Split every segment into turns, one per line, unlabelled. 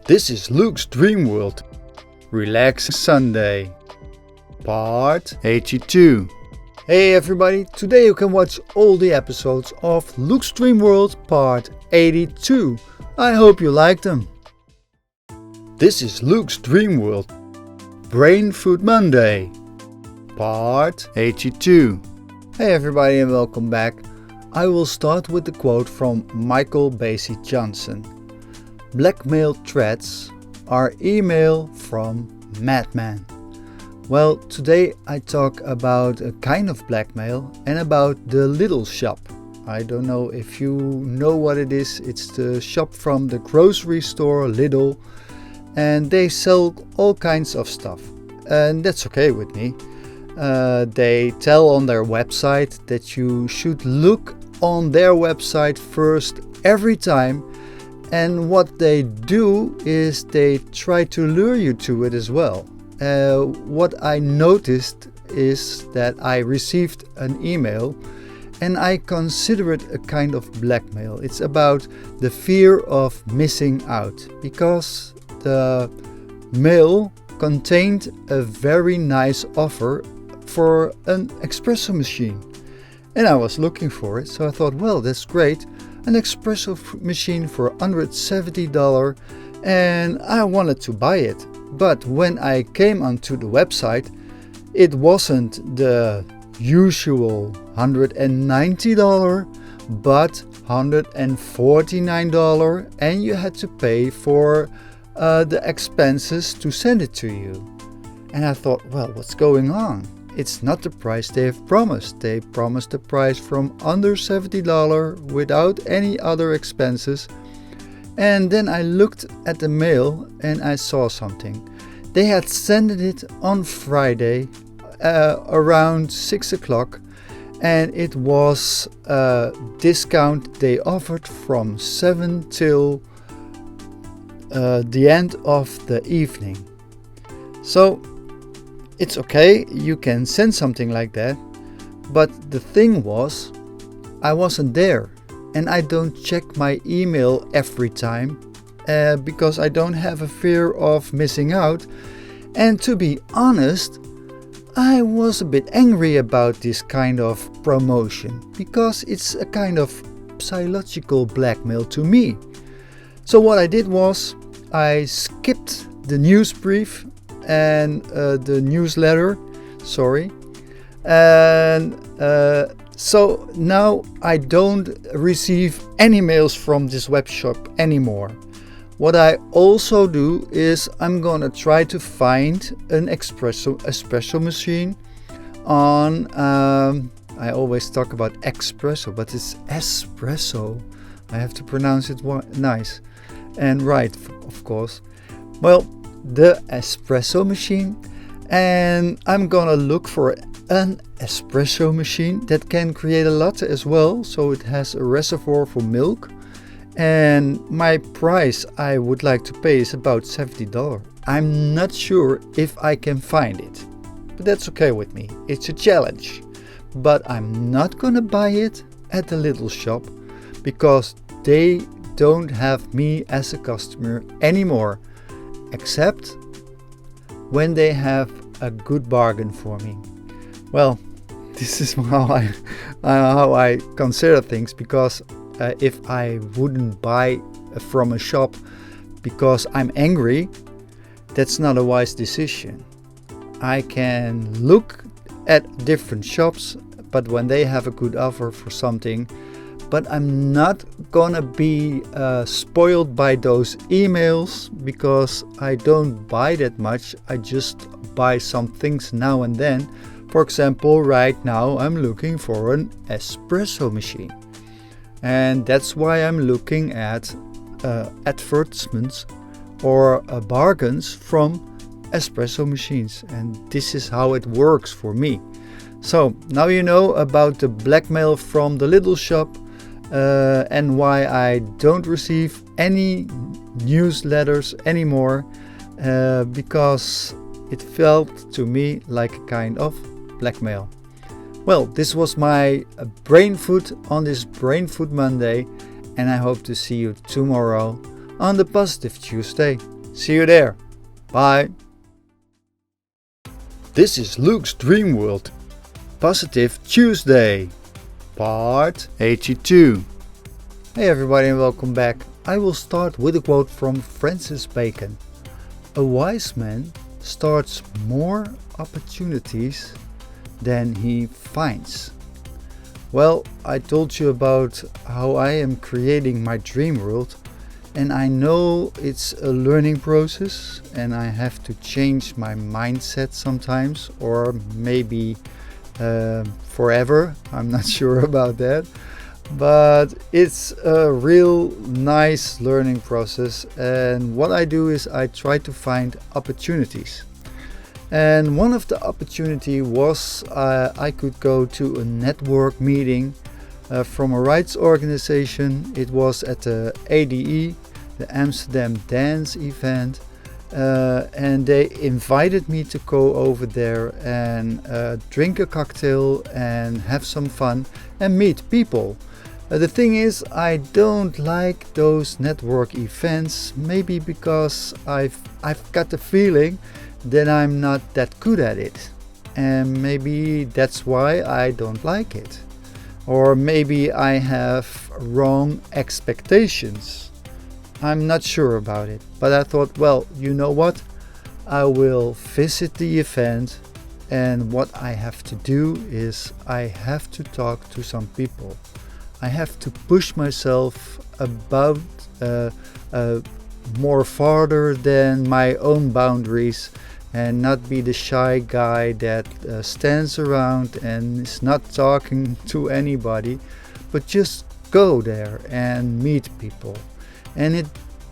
This is Luke's Dreamworld. Relax Sunday. Part 82. Hey everybody, today you can watch all the episodes of Luke's Dreamworld Part 82. I hope you like them. This is Luke's Dreamworld. Brain Food Monday. Part 82. Hey everybody and welcome back. I will start with the quote from Michael Basie Johnson. Blackmail threats are email from madman. Well, today I talk about a kind of blackmail and about the Lidl shop. I don't know if you know what it is. It's the shop from the grocery store Lidl, and they sell all kinds of stuff, and that's okay with me. They tell on their website that you should look on their website first every time, and what they do is they try to lure you to it as well. What I noticed is that I received an email and I consider it a kind of blackmail. It's about the fear of missing out, because the mail contained a very nice offer for an espresso machine. And I was looking for it, so I thought, well, that's great. An espresso machine for $170, and I wanted to buy it. But when I came onto the website, it wasn't the usual $190, but $149, and you had to pay for the expenses to send it to you. And I thought, well, what's going on? It's not the price they've promised. They promised a price from under $70 without any other expenses. And then I looked at the mail and I saw something. They had sent it on Friday around 6 o'clock, and it was a discount they offered from 7 till the end of the evening. So it's okay, you can send something like that, but the thing was, I wasn't there, and I don't check my email every time because I don't have a fear of missing out. And to be honest, I was a bit angry about this kind of promotion, because it's a kind of psychological blackmail to me. So what I did was, I skipped the news brief and the newsletter, and so now I don't receive any mails from this web shop anymore. What I also do is I'm gonna try to find an espresso machine on I always talk about espresso, but it's espresso. I have to pronounce it nice and right, of course. Well, the espresso machine, and I'm gonna look for an espresso machine that can create a latte as well, so it has a reservoir for milk. And my price I would like to pay is about $70. I'm not sure if I can find it, but that's okay with me. It's a challenge, but I'm not gonna buy it at the little shop, because they don't have me as a customer anymore, except when they have a good bargain for me. Well, this is how I consider things, because if I wouldn't buy from a shop because I'm angry, that's not a wise decision. I can look at different shops, but when they have a good offer for something, but I'm not gonna be spoiled by those emails, because I don't buy that much. I just buy some things now and then. For example, right now I'm looking for an espresso machine, and that's why I'm looking at advertisements or bargains from espresso machines, and this is how it works for me. So now you know about the blackmail from the little shop, and why I don't receive any newsletters anymore, because it felt to me like a kind of blackmail. Well, this was my brain food on this Brain Food Monday, and I hope to see you tomorrow on the Positive Tuesday. See you there. Bye. This is Luke's Dreamworld. Positive Tuesday, part 82. Hey everybody and welcome back. I will start with a quote from Francis Bacon. A wise man starts more opportunities than he finds. Well, I told you about how I am creating my dream world, and I know it's a learning process and I have to change my mindset sometimes, or maybe forever. I'm not sure about that, but it's a real nice learning process. And what I do is I try to find opportunities. And one of the opportunity was I could go to a network meeting from a rights organization. It was at the ADE, the Amsterdam Dance event, and they invited me to go over there and drink a cocktail and have some fun and meet people. The thing is, I don't like those network events, maybe because I've got the feeling that I'm not that good at it, and maybe that's why I don't like it, or maybe I have wrong expectations. I'm not sure about it, but I thought, well, you know what, I will visit the event, and what I have to do is I have to talk to some people. I have to push myself about more farther than my own boundaries, and not be the shy guy that stands around and is not talking to anybody, but just go there and meet people. And it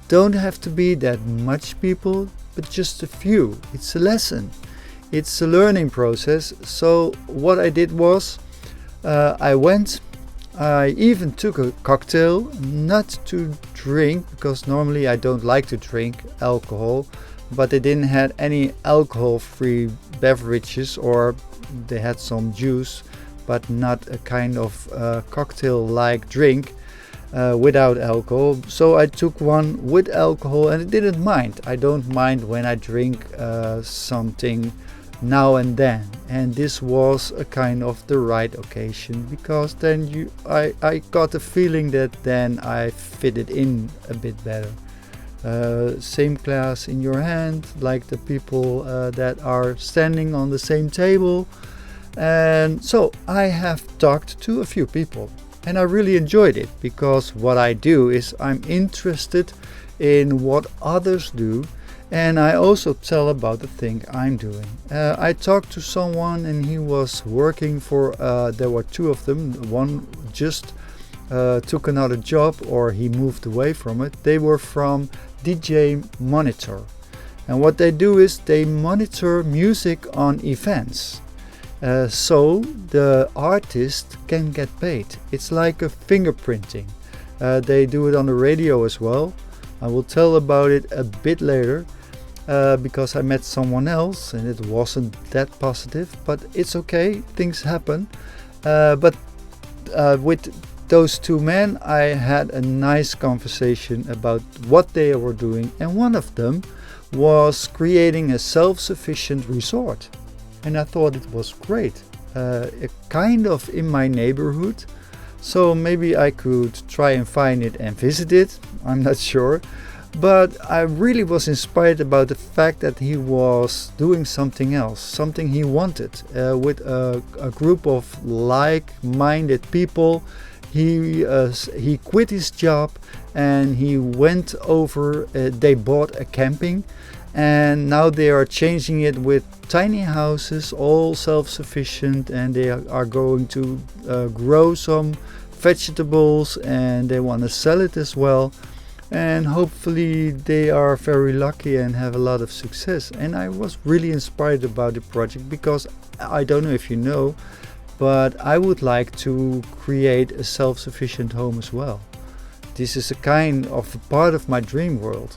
don't have to be that much people, but just a few. It's a lesson. It's a learning process. So what I did was I went. I even took a cocktail, not to drink, because normally I don't like to drink alcohol, but they didn't have any alcohol-free beverages, or they had some juice, but not a kind of cocktail-like drink without alcohol. So I took one with alcohol, and I didn't mind. I don't mind when I drink something now and then, and this was a kind of the right occasion, because then I got the feeling that then I fitted in a bit better. Same glass in your hand, like the people that are standing on the same table. And so I have talked to a few people, and I really enjoyed it, because what I do is I'm interested in what others do, and I also tell about the thing I'm doing. I talked to someone, and he was working for, there were two of them. One just took another job, or he moved away from it. They were from DJ Monitor, and what they do is they monitor music on events, so the artist can get paid. It's like a fingerprinting. They do it on the radio as well. I will tell about it a bit later, because I met someone else and it wasn't that positive, but it's okay, things happen. But with those two men, I had a nice conversation about what they were doing, and one of them was creating a self-sufficient resort, and I thought it was great, kind of in my neighborhood, so maybe I could try and find it and visit it. I'm not sure, but I really was inspired about the fact that he was doing something else, something he wanted, with a group of like-minded people. He quit his job and he went over, they bought a camping, and now they are changing it with tiny houses, all self-sufficient, and they are going to grow some vegetables, and they want to sell it as well, and hopefully they are very lucky and have a lot of success. And I was really inspired about the project, because I don't know if you know, but I would like to create a self-sufficient home as well. This is a kind of a part of my dream world.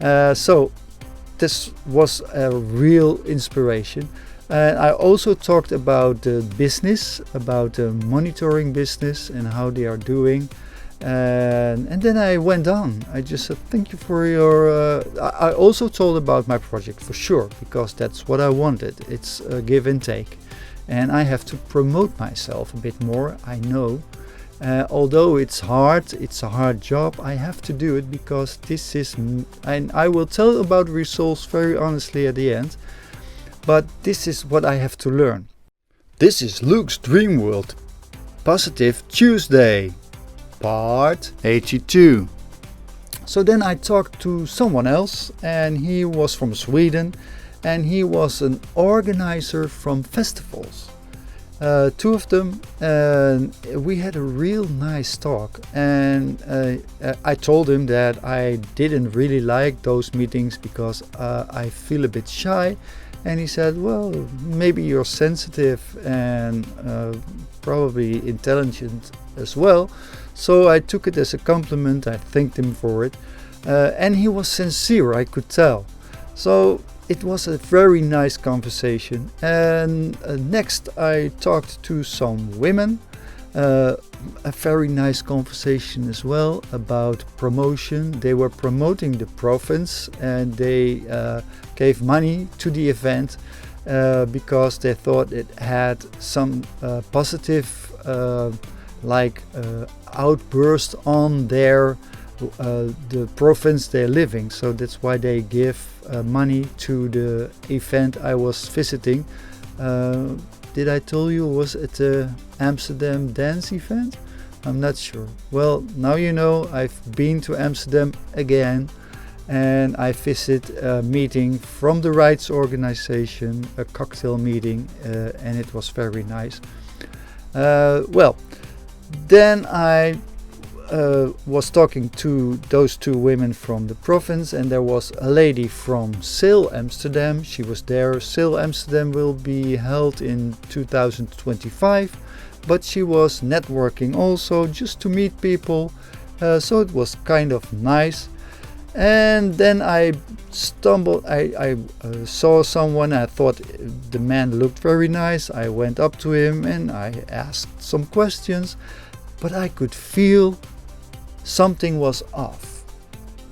So this was a real inspiration. I also talked about the business, about the monitoring business and how they are doing. And then I went on. I just said, thank you for your... I also told about my project for sure, because that's what I wanted. It's a give and take. And I have to promote myself a bit more, I know. Although it's a hard job, I have to do it because this is... And I will tell about results very honestly at the end. But this is what I have to learn. This is Luke's Dreamworld. Positive Tuesday. Part 82. So then I talked to someone else, and he was from Sweden, and he was an organizer from festivals. Two of them, and we had a real nice talk, and I told him that I didn't really like those meetings because I feel a bit shy, and he said, well, maybe you're sensitive and probably intelligent as well. So I took it as a compliment. I thanked him for it, and he was sincere, I could tell. So it was a very nice conversation. And next I talked to some women, a very nice conversation as well about promotion. They were promoting the province, and they gave money to the event because they thought it had some positive outburst on their the province they're living. So that's why they give money to the event I was visiting. Did I tell you it was at the Amsterdam dance event? I'm not sure. Well, now you know. I've been to Amsterdam again, and I visited a meeting from the rights organization, a cocktail meeting, and it was very nice. Then I was talking to those two women from the province, and there was a lady from Sail Amsterdam. She was there. Sail Amsterdam will be held in 2025, but she was networking also, just to meet people, so it was kind of nice. And then I stumbled, I saw someone. I thought the man looked very nice. I went up to him and I asked some questions, but I could feel something was off.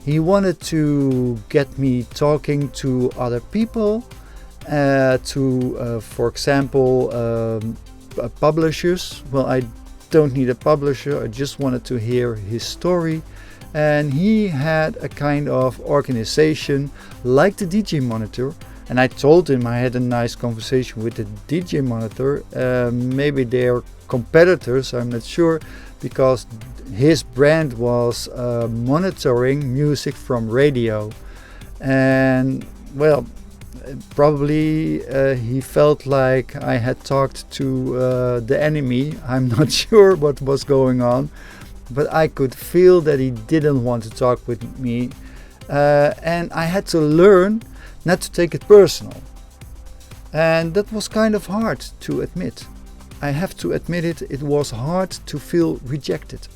He wanted to get me talking to other people, for example, publishers. Well, I don't need a publisher. I just wanted to hear his story. And he had a kind of organization like the DJ Monitor. And I told him I had a nice conversation with the DJ Monitor. Maybe they're competitors, I'm not sure, because his brand was monitoring music from radio. And well, probably he felt like I had talked to the enemy. I'm not sure what was going on, but I could feel that he didn't want to talk with me. And I had to learn not to take it personal. And that was kind of hard to admit. I have to admit it, it was hard to feel rejected.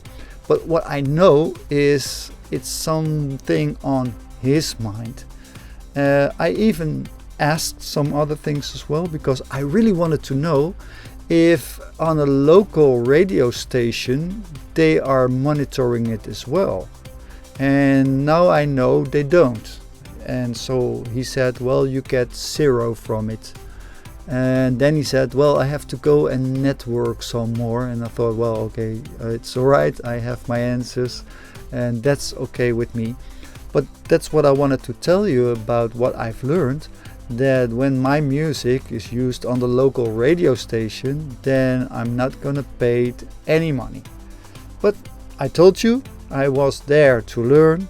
But what I know is it's something on his mind. I even asked some other things as well, because I really wanted to know if on a local radio station they are monitoring it as well. And now I know they don't. And so he said, well, you get 0 from it. And then he said, well, I have to go and network some more. And I thought, well, okay, it's all right. I have my answers, and that's okay with me. But that's what I wanted to tell you about what I've learned, that when my music is used on the local radio station, then I'm not gonna pay any money. But I told you, I was there to learn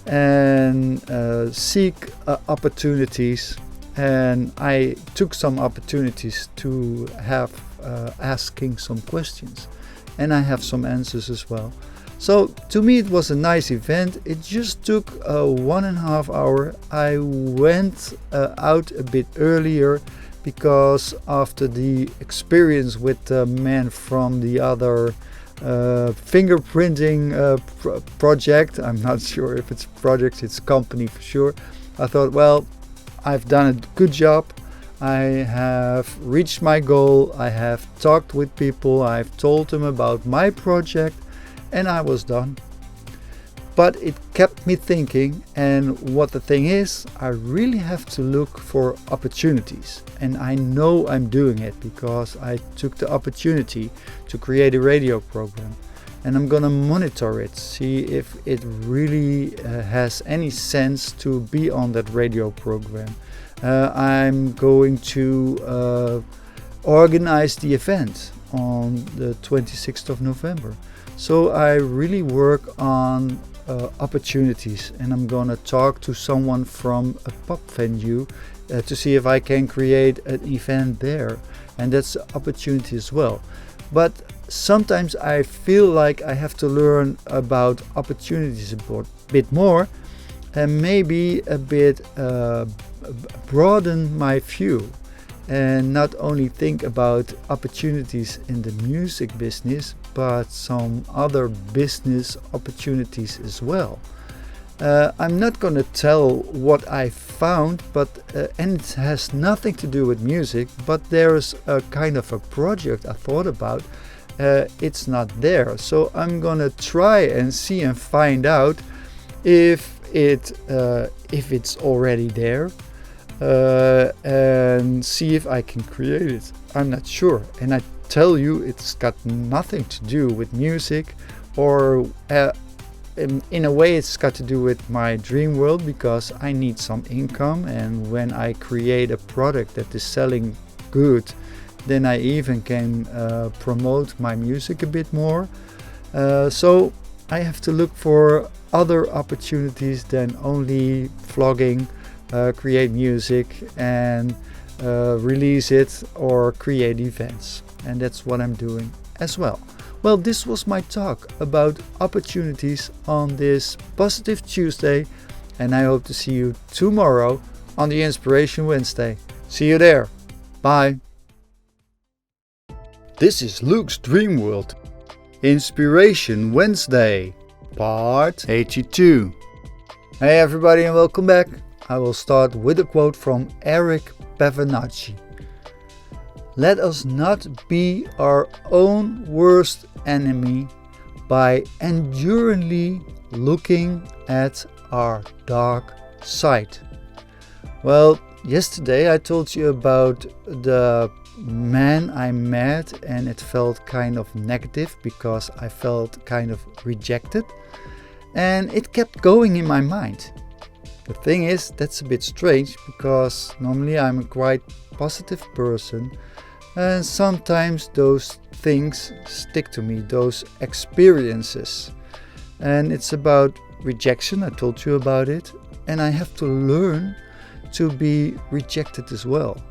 and seek opportunities. And I took some opportunities to have asking some questions, and I have some answers as well. So to me it was a nice event. It just took 1.5 hours. I went out a bit earlier because after the experience with the man from the other fingerprinting project, I'm not sure if it's a project, it's a company for sure, I thought, well, I've done a good job. I have reached my goal. I have talked with people. I've told them about my project, and I was done. But it kept me thinking, and what the thing is, I really have to look for opportunities. And I know I'm doing it because I took the opportunity to create a radio program. And I'm gonna monitor it, see if it really has any sense to be on that radio program. I'm going to organize the event on the 26th of November. So I really work on opportunities, and I'm gonna talk to someone from a pop venue to see if I can create an event there, and that's an opportunity as well. But sometimes I feel like I have to learn about opportunities a bit more, and maybe a bit broaden my view, and not only think about opportunities in the music business, but some other business opportunities as well. I'm not going to tell what I found, but and it has nothing to do with music, but there's a kind of a project I thought about. It's not there, so I'm going to try and see and find out if it's already there, and see if I can create it. I'm not sure, and I tell you, it's got nothing to do with music, or in a way it's got to do with my dream world, because I need some income, and when I create a product that is selling good, then I even can promote my music a bit more. So I have to look for other opportunities than only vlogging, create music and release it or create events. And that's what I'm doing as well. Well, this was my talk about opportunities on this Positive Tuesday, and I hope to see you tomorrow on the Inspiration Wednesday. See you there. Bye. This is Luke's Dreamworld, Inspiration Wednesday, part 82. Hey everybody, and welcome back. I will start with a quote from Eric Pavanacci. Let us not be our own worst enemy by enduringly looking at our dark side. Well, yesterday I told you about the man I met, and it felt kind of negative because I felt kind of rejected, and it kept going in my mind. The thing is, that's a bit strange because normally I'm a quite positive person, and sometimes those things stick to me, those experiences. And it's about rejection, I told you about it, and I have to learn to be rejected as well.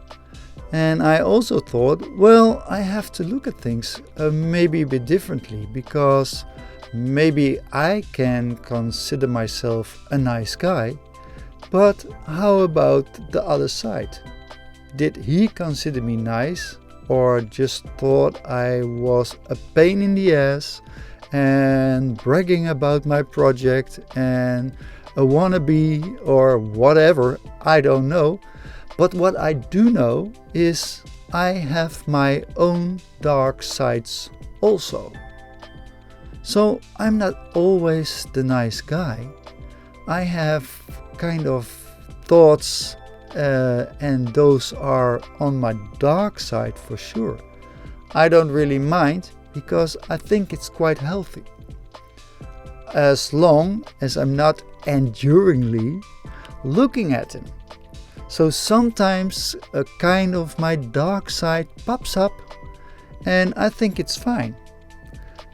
And I also thought, well, I have to look at things maybe a bit differently, because maybe I can consider myself a nice guy, but how about the other side? Did he consider me nice, or just thought I was a pain in the ass and bragging about my project and a wannabe or whatever? I don't know. But what I do know is I have my own dark sides also. So I'm not always the nice guy. I have kind of thoughts, and those are on my dark side for sure. I don't really mind because I think it's quite healthy, as long as I'm not enduringly looking at them. So sometimes a kind of my dark side pops up, and I think it's fine.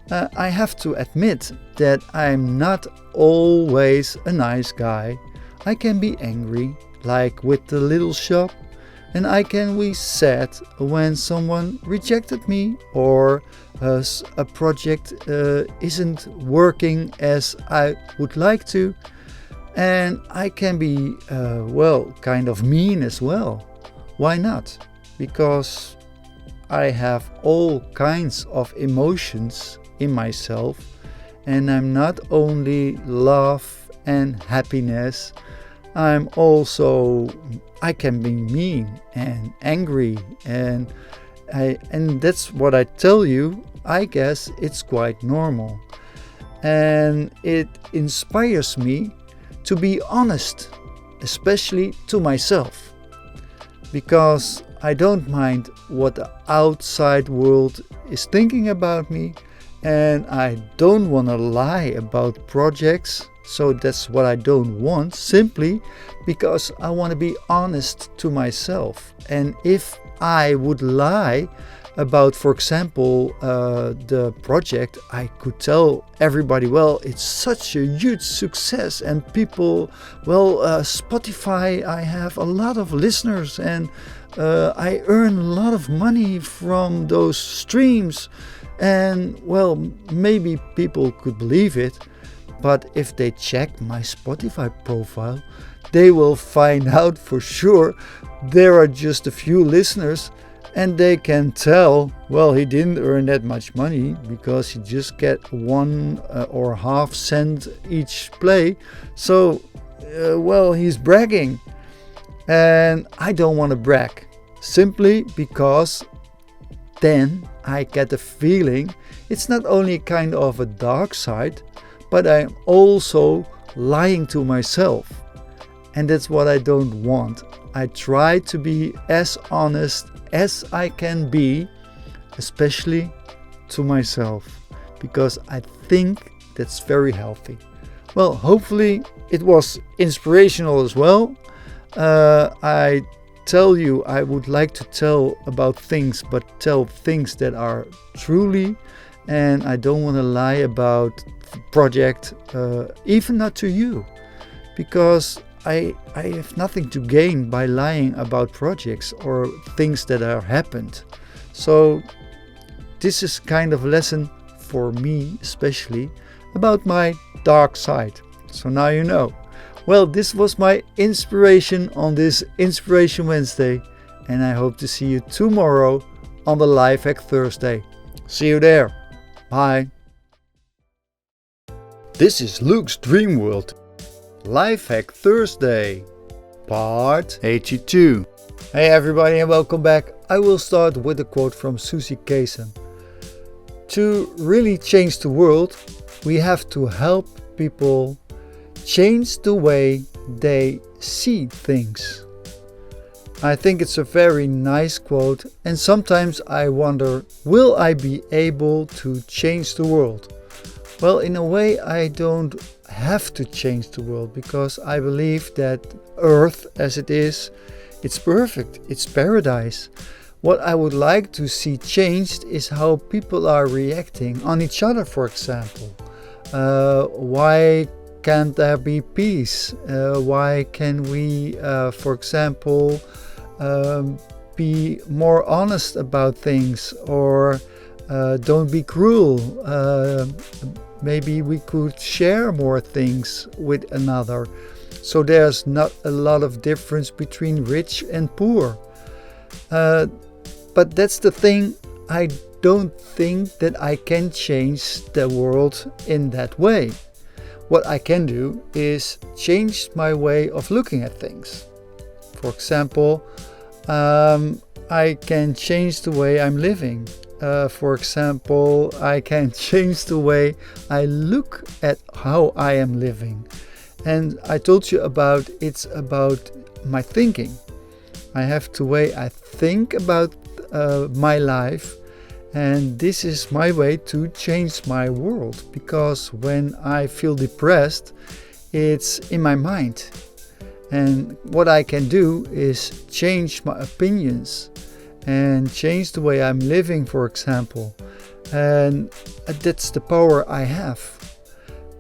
I have to admit that I'm not always a nice guy. I can be angry, like with the little shop, and I can be sad when someone rejected me, or a project isn't working as I would like to. And I can be, kind of mean as well. Why not? Because I have all kinds of emotions in myself, and I'm not only love and happiness, I can be mean and angry, and that's what I tell you. I guess it's quite normal. and it inspires me to be honest, especially to myself, because I don't mind what the outside world is thinking about me, and I don't want to lie about projects. So that's what I don't want, simply because I want to be honest to myself. And if I would lie about, for example, the project, I could tell everybody, well, it's such a huge success, and people, well, Spotify, I have a lot of listeners, and I earn a lot of money from those streams. And well, maybe people could believe it, but if they check my Spotify profile, they will find out for sure there are just a few listeners, and they can tell, well, he didn't earn that much money because he just get 1 or half cent each play. So, well, he's bragging. And I don't want to brag, simply because then I get the feeling it's not only kind of a dark side, but I'm also lying to myself. And that's what I don't want. I try to be as honest as I can be, especially to myself, because I think that's very healthy. Well, hopefully it was inspirational as well. I tell you, I would like to tell about things, but tell things that are truly, and I don't want to lie about the project, even not to you, because I have nothing to gain by lying about projects or things that have happened. So this is kind of a lesson for me, especially about my dark side. So now you know. Well, this was my inspiration on this Inspiration Wednesday, and I hope to see you tomorrow on the Life Hack Thursday. See you there. Bye. This is Luke's Dreamworld. Life Hack Thursday, part 82. Hey everybody, and welcome back. I will start with a quote from Susie Kaysen. To really change the world, we have to help people change the way they see things. I think it's a very nice quote, and sometimes I wonder, will I be able to change the world? Well, in a way, I don't have to change the world, because I believe that Earth as it is, it's perfect, it's paradise. What I would like to see changed is how people are reacting on each other, for example. Why can't there be peace? Why can we, for example, be more honest about things, or don't be cruel? Maybe we could share more things with another, so there's not a lot of difference between rich and poor. But that's the thing, I don't think that I can change the world in that way. What I can do is change my way of looking at things. For example, I can change the way I'm living. For example, I can change the way I look at how I am living. And I told you about, it's about my thinking. I have the way I think about my life, and this is my way to change my world, because when I feel depressed, it's in my mind. And what I can do is change my opinions and change the way I'm living, for example. And that's the power I have.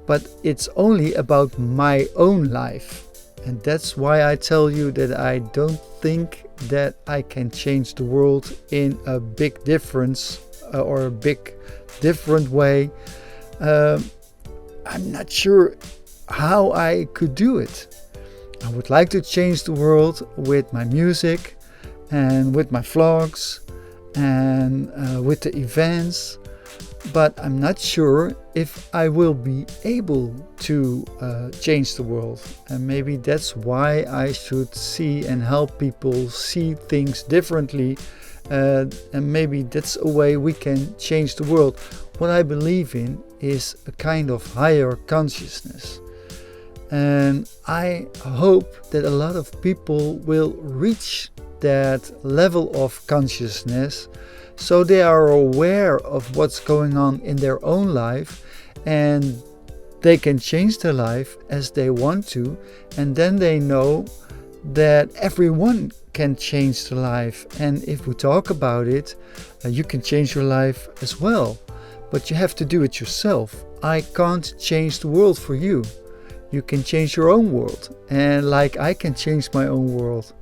But it's only about my own life. And that's why I tell you that I don't think that I can change the world in a big difference or a big different way. I'm not sure how I could do it. I would like to change the world with my music, and with my vlogs, and with the events, but I'm not sure if I will be able to change the world. And maybe that's why I should see and help people see things differently, and maybe that's a way we can change the world. What I believe in is a kind of higher consciousness. And I hope that a lot of people will reach that level of consciousness, so they are aware of what's going on in their own life, and they can change their life as they want to, and then they know that everyone can change their life. And if we talk about it, you can change your life as well, but you have to do it yourself. I can't change the world for you. You can change your own world, and like I can change my own world.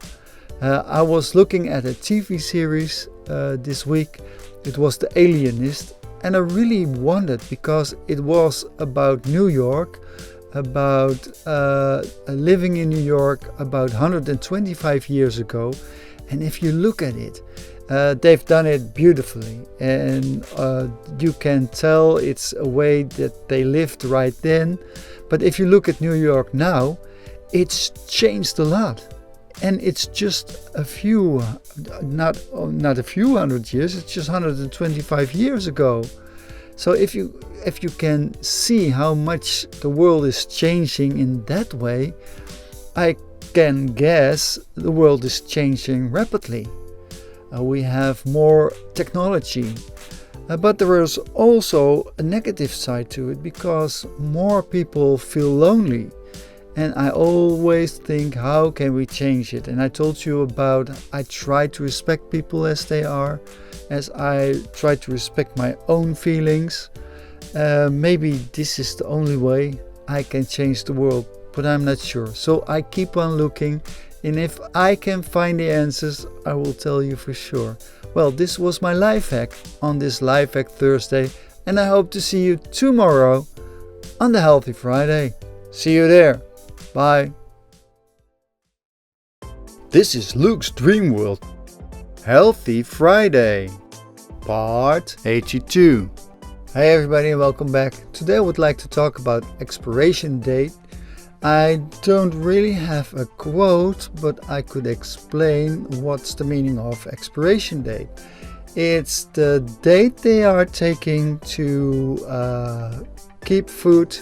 I was looking at a TV series this week. It was The Alienist, and I really wondered because it was about New York, about living in New York about 125 years ago. And if you look at it, they've done it beautifully, and you can tell it's a way that they lived right then. But if you look at New York now, it's changed a lot. And it's just a few, not a few hundred years, it's just 125 years ago. So if you can see how much the world is changing in that way, I can guess the world is changing rapidly. We have more technology. But there is also a negative side to it, because more people feel lonely. And I always think, how can we change it? And I told you about, I try to respect people as they are, as I try to respect my own feelings. Maybe this is the only way I can change the world, but I'm not sure. So I keep on looking, and if I can find the answers, I will tell you for sure. Well, this was my life hack on this Life Hack Thursday, and I hope to see you tomorrow on the Healthy Friday. See you there. Bye. This is Luke's Dreamworld. Healthy Friday, part 82. Hey everybody, and welcome back. Today I would like to talk about expiration date. I don't really have a quote, but I could explain what's the meaning of expiration date. It's the date they are taking to keep food,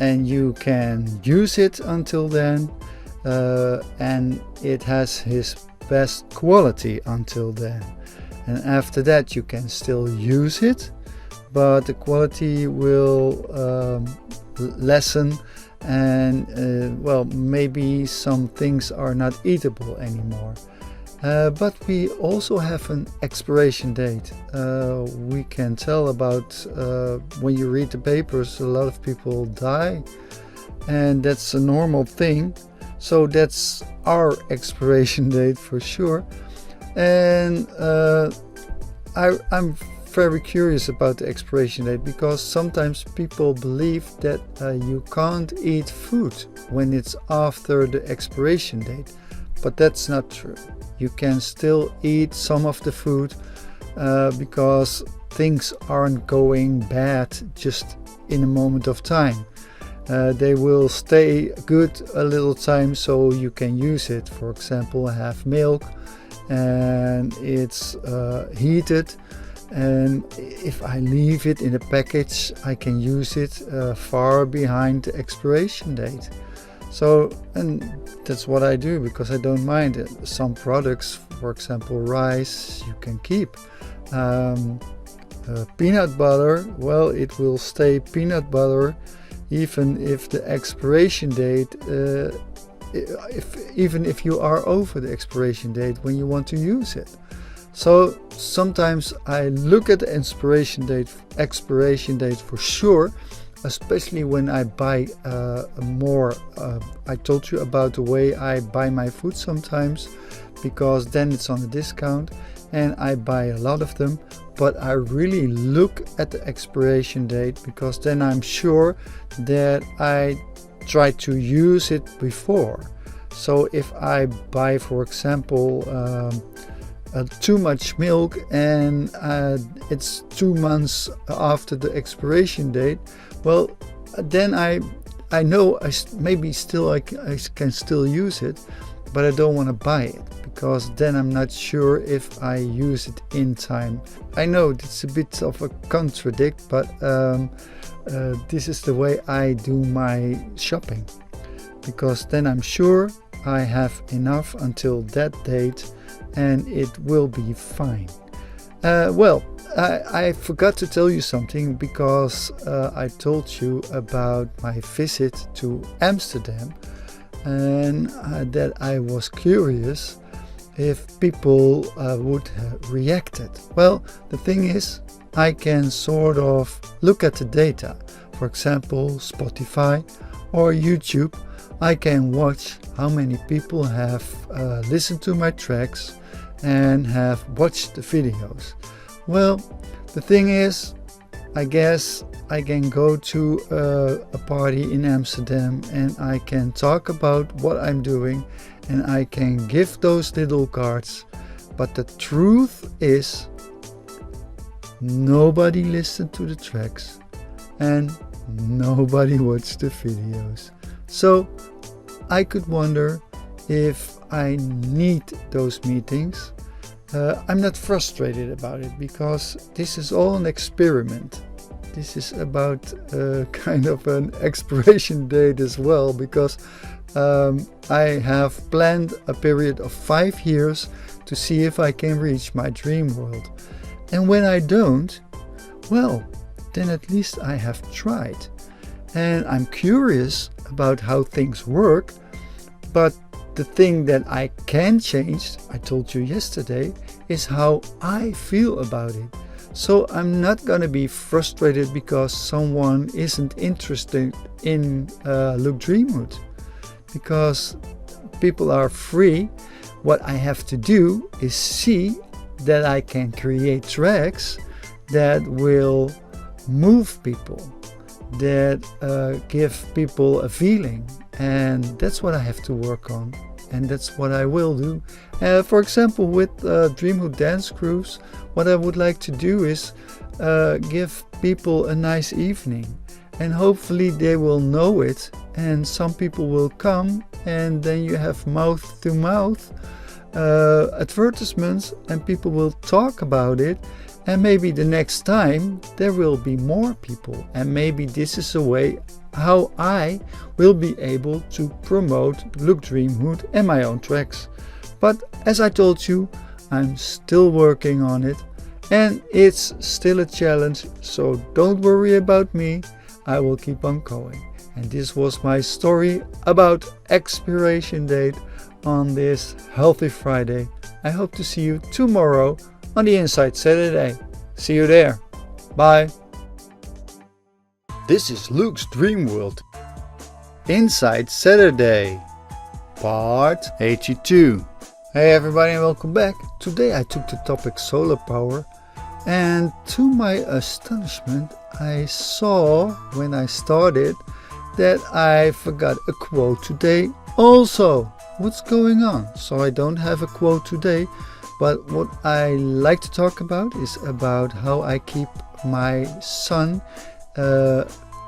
and you can use it until then, and it has his best quality until then. And after that you can still use it, but the quality will lessen, and well, maybe some things are not eatable anymore. But we also have an expiration date. We can tell about, when you read the papers, a lot of people die, and that's a normal thing. So that's our expiration date for sure. And I'm very curious about the expiration date, because sometimes people believe that you can't eat food when it's after the expiration date, but that's not true. You can still eat some of the food, because things aren't going bad just in a moment of time. They will stay good a little time, so you can use it. For example, have milk and it's heated, and if I leave it in a package, I can use it far behind the expiration date. So, and that's what I do, because I don't mind it. Some products, for example rice, you can keep. Peanut butter, well, it will stay peanut butter even if the expiration date, even if you are over the expiration date when you want to use it. So sometimes I look at the expiration date for sure, especially when I buy more. I told you about the way I buy my food sometimes, because then it's on a discount and I buy a lot of them. But I really look at the expiration date, because then I'm sure that I try to use it before. So if I buy, for example, too much milk and it's 2 months after the expiration date, well, then I I know maybe still I can still use it, but I don't want to buy it because then I'm not sure if I use it in time. I know it's a bit of a contradict, but this is the way I do my shopping, because then I'm sure I have enough until that date and it will be fine. I forgot to tell you something, because I told you about my visit to Amsterdam, and that I was curious if people would react it. Well, the thing is, I can sort of look at the data. For example, Spotify or YouTube, I can watch how many people have listened to my tracks and have watched the videos. Well, the thing is, I guess I can go to a party in Amsterdam and I can talk about what I'm doing and I can give those little cards. But the truth is, nobody listened to the tracks and nobody watched the videos. So I could wonder if I need those meetings. I'm not frustrated about it, because this is all an experiment. This is about kind of an expiration date as well, because I have planned a period of 5 years to see if I can reach my dream world. And when I don't, well, then at least I have tried. And I'm curious about how things work, but the thing that I can change, I told you yesterday, is how I feel about it. So I'm not going to be frustrated because someone isn't interested in Luke Dreamhood, because people are free. What I have to do is see that I can create tracks that will move people, that give people a feeling, and that's what I have to work on. And that's what I will do. For example, with Dreamhood dance grooves, what I would like to do is give people a nice evening. And hopefully they will know it. And some people will come. And then you have mouth-to-mouth advertisements. And people will talk about it. And maybe the next time there will be more people. And maybe this is a way how I will be able to promote Luke Dreamhood and my own tracks. But as I told you, I'm still working on it and it's still a challenge, so don't worry about me, I will keep on going. And this was my story about expiration date on this Healthy Friday. I hope to see you tomorrow on the Inside Saturday. See you there. Bye. This is Luke's Dreamworld. Inside Saturday, part 82. Hey everybody and welcome back. Today I took the topic solar power, and to my astonishment I saw when I started that I forgot a quote today also. What's going on? So I don't have a quote today, but what I like to talk about is about how I keep my sun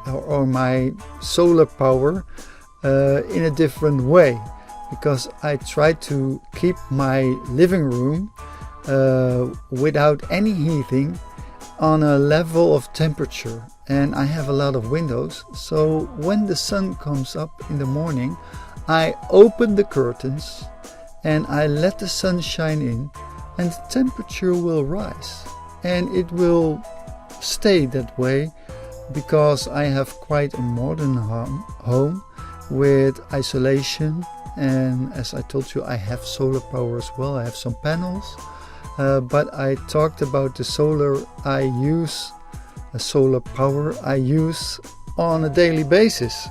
or my solar power in a different way, because I try to keep my living room without any heating on a level of temperature, and I have a lot of windows, so when the sun comes up in the morning I open the curtains and I let the sun shine in, and the temperature will rise, and it will stay that way, because I have quite a modern home with isolation, and as I told you I have solar power as well. I have some panels, but I talked about the solar power I use on a daily basis.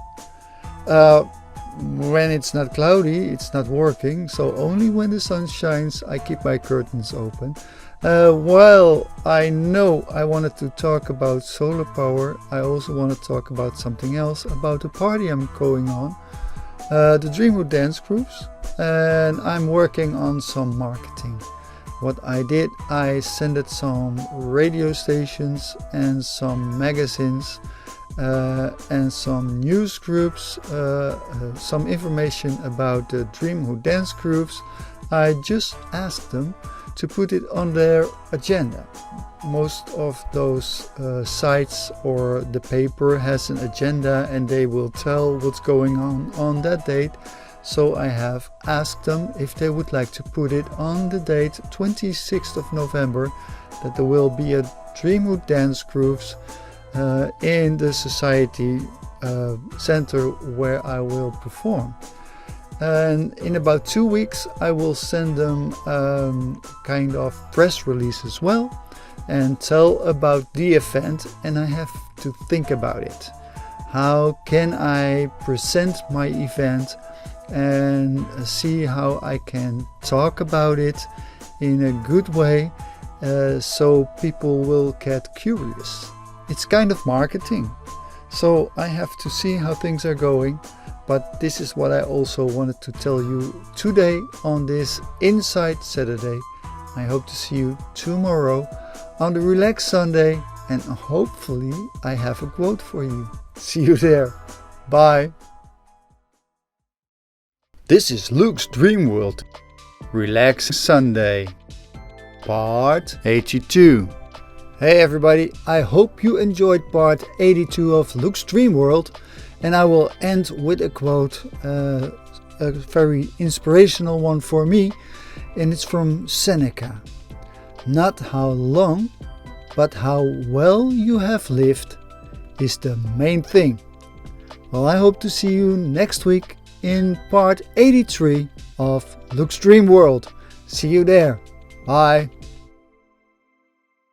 When it's not cloudy, it's not working, so only when the sun shines I keep my curtains open. Well, I know I wanted to talk about solar power, I also want to talk about something else, about the party I'm going on, the Dreamhood dance groups, and I'm working on some marketing. What I did, I sent some radio stations and some magazines and some news groups, some information about the Dreamhood dance groups. I just asked them to put it on their agenda. Most of those sites or the paper has an agenda and they will tell what's going on that date. So I have asked them if they would like to put it on the date 26th of November, that there will be a Dreamhood dance groups in the society center where I will perform. And in about 2 weeks I will send them kind of press release as well and tell about the event, and I have to think about it. How can I present my event and see how I can talk about it in a good way so people will get curious. It's kind of marketing, so I have to see how things are going. But this is what I also wanted to tell you today on this Inside Saturday. I hope to see you tomorrow on the Relax Sunday, and hopefully I have a quote for you. See you there. Bye. This is Luke's Dreamworld Relax Sunday, part 82. Hey everybody, I hope you enjoyed part 82 of Luke's Dreamworld. And I will end with a quote, a very inspirational one for me, and it's from Seneca. Not how long, but how well you have lived is the main thing. Well, I hope to see you next week in part 83 of Luke's Dream World. See you there. Bye.